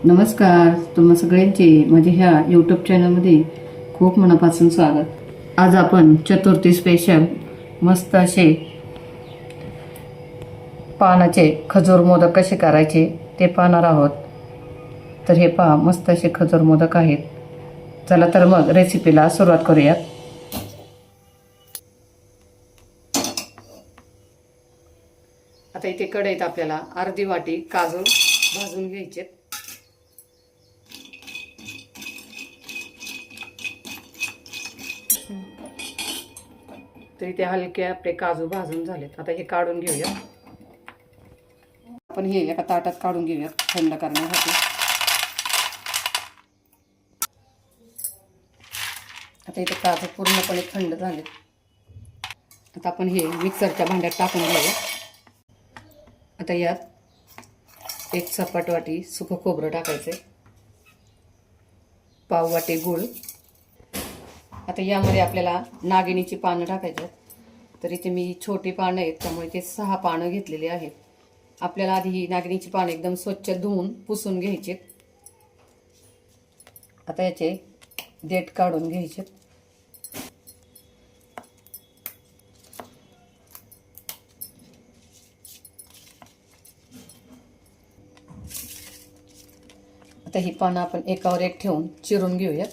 नमस्कार, तुम्हा सगळ्यांचे माझ्या ह्या यूट्यूब चॅनलमध्ये खूप मनापासून स्वागत। आज आपण चतुर्थी स्पेशल मस्त असे पानाचे खजूर मोदक कसे करायचे ते पाहणार आहोत। तर हे पहा, मस्त असे खजूर मोदक आहेत। चला तर मग रेसिपीला सुरुवात करूयात। आता इथे कढईत आपल्याला अर्धी वाटी काजू भाजून घ्यायचे। तर इथे हलके आपले काजू भाजून झालेत। आता हे काढून घेऊया। आपण हे एका ताटात काढून घेऊया थंड करण्यासाठी। आता इथे काजू पूर्णपणे थंड झालेत। आता आपण हे मिक्सरच्या भांड्यात टाकून घेऊया। आता यात एक सपाट वाटी सुकं खोबरं टाकायचे, पाव वाटी गूळ। आता यामध्ये आपल्याला नागिनीची पानं टाकायची। तर इथे मी छोटी पानं आहेत त्यामुळे ते 6 पानं घेतलेली आहेत। आपल्याला आधी ही नागिनीची पानं एकदम स्वच्छ धुवून पुसून घ्यायची। आता याचे देठ काढून घ्यायचे। आता ही पानं आपण एकावर एक ठेवून चिरून घेऊया।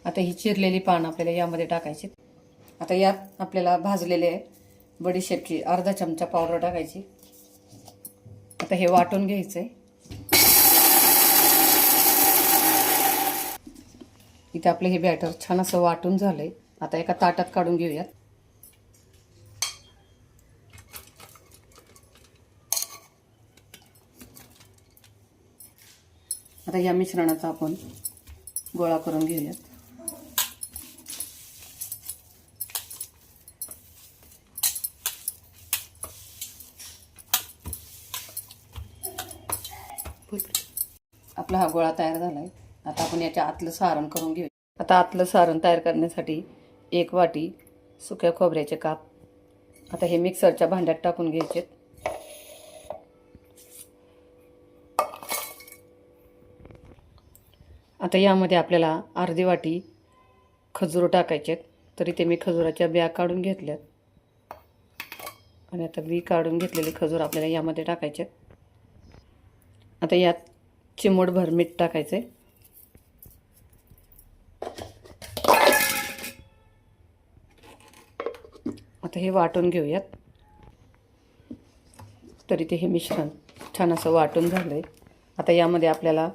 आता ही चिरलेली पानं आपल्याला यामध्ये टाकायची। आता यात आपल्याला भाजलेले बडीशेपची अर्धा चमचा पावडर टाकायची। आता हे वाटून घ्यायचंय। इथे आपलं हे बॅटर छान असं वाटून झालंय। आता एका ताटात काढून घेऊयात। आता या मिश्रणाचा आपण गोळा करून घेऊयात। आपला हा गोळा तयार झालाय। आता आपण याच्या आतलं सारण करून घेऊ। आता आतलं सारण तयार करण्यासाठी 1 वाटी सुक्या खोबऱ्याचे काप आता हे मिक्सरच्या भांड्यात टाकून घ्यायचे। आता यामध्ये आपल्याला अर्धी वाटी खजूर टाकायचे। तर इथे मी खजुराच्या बिया काढून घेतल्यात आणि आता बी काढून घेतलेले खजूर आपल्याला यामध्ये टाकायचे। आता यात चिमूटभर मीठ टाकायचे। आता हे वाटून घेऊयात। तर इथे हे मिश्रण छान असं वाटून झालंय। आता यामध्ये आपल्याला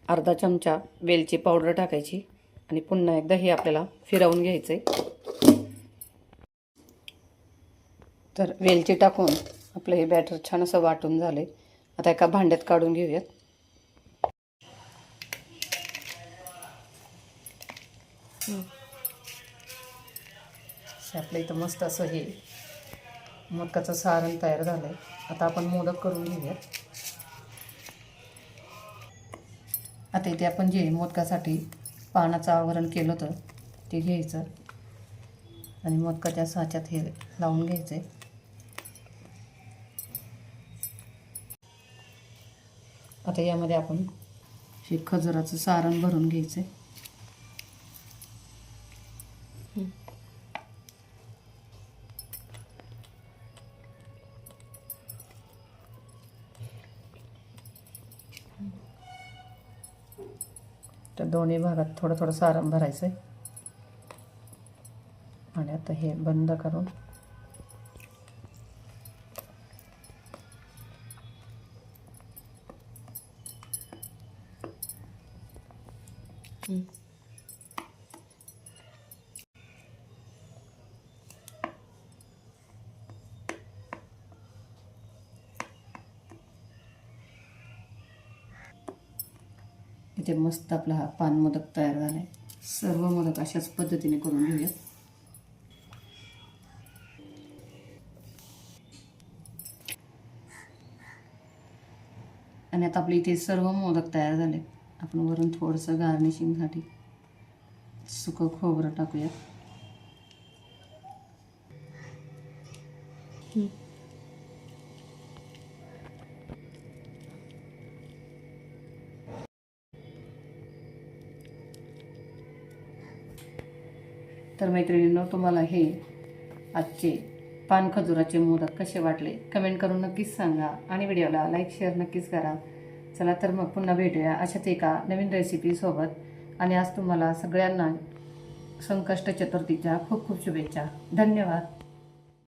अर्धा चमचा वेलची पावडर टाकायची आणि पुन्हा एकदा हे आपल्याला फिरवून घ्यायचंय। तर वेलची टाकून आपलं हे बॅटर छान असं वाटून झालंय। आता एका भांड्यात काढून घेऊयात। आपलं इथं मस्त असं हे मोदकाचं सारण तयार झालंय। आता आपण मोदक करून घेऊयात। आता इथे आपण जे मोदकासाठी पानाचं आवरण केलं होतं ते घ्यायचं आणि मोदकाच्या साच्यात हे लावून घ्यायचंय। आता यामध्ये आपण हे खजुराचं सारण भरून घ्यायचंय। तर दोन्ही भागात थोडं थोडं सारण भरायचंय आणि आता हे बंद करून इथे मस्त आपला हा पान मोदक तयार झाला आहे. सर्व मोदक अशाच पद्धतीने करून घेऊयात. आणि आता आपले इथे सर्व मोदक तयार झाले. आपण वरून थोडंसं गार्निशिंगसाठी सुकं खोबरं टाकूया. तर मैत्रिणींनो, तुम्हाला हे आजचे पान खजुराचे मोदक कसे वाटले कमेंट करून नक्कीच सांगा आणि व्हिडिओला लाईक शेअर नक्कीच करा. चला तर मग पुन्हा भेटूया अशाच एका नवीन रेसिपीसोबत. आणि आज तुम्हाला सगळ्यांना संकष्ट चतुर्थीच्या खूप खूप शुभेच्छा. धन्यवाद.